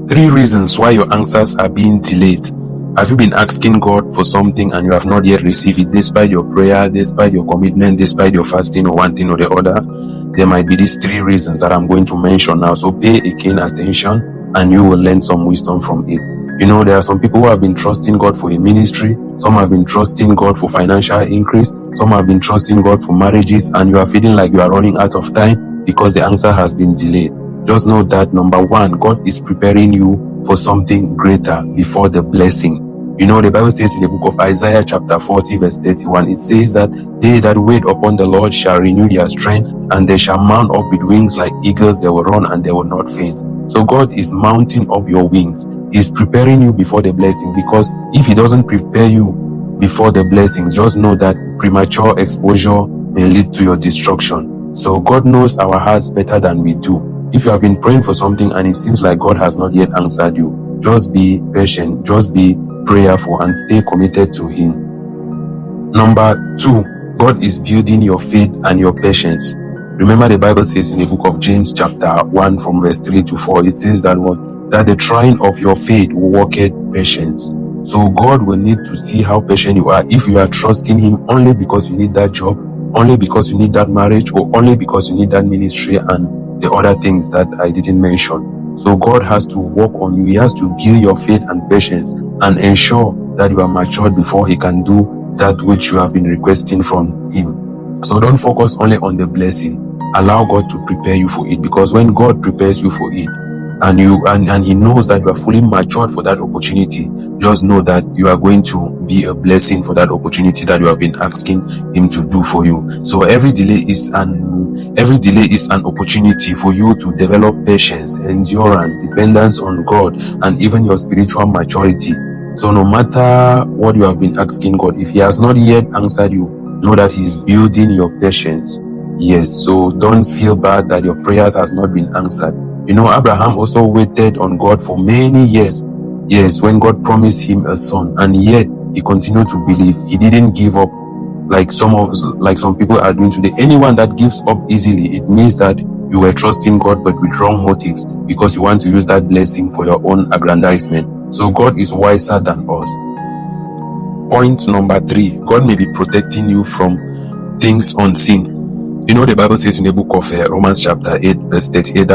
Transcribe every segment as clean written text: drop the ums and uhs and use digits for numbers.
3 reasons why your answers are being delayed. Have you been asking God for something and you have not yet received it, despite your prayer, despite your commitment, despite your fasting, or one thing or the other? There might be these 3 reasons that I'm going to mention now. So pay a keen attention and you will learn some wisdom from it. You know, there are some people who have been trusting God for a ministry. Some have been trusting God for financial increase. Some have been trusting God for marriages, and you are feeling like you are running out of time because the answer has been delayed. Just know that, number 1, God is preparing you for something greater before the blessing. You know, the Bible says in the book of Isaiah chapter 40 verse 31, it says that they that wait upon the Lord shall renew their strength, and they shall mount up with wings like eagles. They will run and they will not faint. So God is mounting up your wings. He's preparing you before the blessing, because if he doesn't prepare you before the blessing, just know that premature exposure may lead to your destruction. So God knows our hearts better than we do. If you have been praying for something and it seems like God has not yet answered you, just be patient, just be prayerful, and stay committed to him. Number 2, God is building your faith and your patience. Remember, the Bible says in the book of James chapter 1 from verse 3 to 4, it says that the trying of your faith will worketh patience. So God will need to see how patient you are. If you are trusting him only because you need that job, only because you need that marriage, or only because you need that ministry and the other things that I didn't mention. So God has to work on you. He has to build your faith and patience and ensure that you are matured before he can do that which you have been requesting from him. So don't focus only on the blessing. Allow God to prepare you for it, because when God prepares you for it, and he knows that you are fully matured for that opportunity, just know that you are going to be a blessing for that opportunity that you have been asking him to do for you. So every delay is an opportunity for you to develop patience, endurance, dependence on God, and even your spiritual maturity. So no matter what you have been asking God, if he has not yet answered you, know that he's building your patience. Yes, so don't feel bad that your prayers has not been answered. You know, Abraham also waited on God for many years. Yes, when God promised him a son, and yet he continued to believe. He didn't give up like some people are doing today. Anyone that gives up easily, it means that you were trusting God but with wrong motives, because you want to use that blessing for your own aggrandizement. So God is wiser than us. Point number 3, God may be protecting you from things unseen. You know, the Bible says in the book of Romans chapter 8 verse 28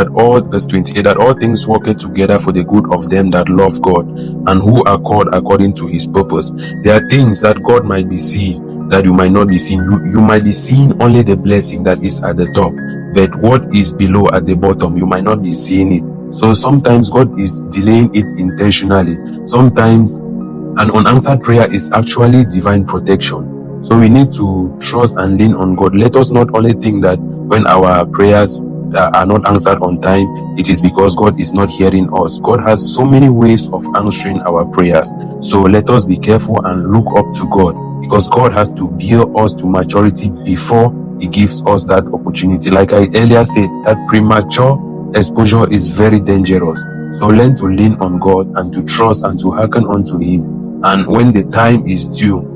verse 28 that all things work together for the good of them that love God and who are called according to his purpose. There are things that God might be seeing that you might not be seeing. You might be seeing only the blessing that is at the top, but what is below at the bottom, you might not be seeing it. So sometimes God is delaying it intentionally. Sometimes an unanswered prayer is actually divine protection. So we need to trust and lean on God. Let us not only think that when our prayers are not answered on time, it is because God is not hearing us. God has so many ways of answering our prayers. So let us be careful and look up to God, because God has to build us to maturity before he gives us that opportunity. Like I earlier said, that premature exposure is very dangerous. So learn to lean on God and to trust and to hearken unto him. And when the time is due,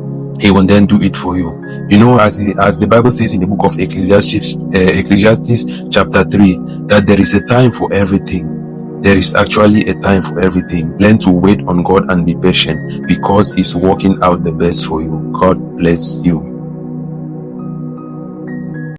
he will then do it for you. You know, as the Bible says in the book of Ecclesiastes chapter 3, that there is a time for everything. There is actually a time for everything. Learn to wait on God and be patient, because he's working out the best for you. God bless you.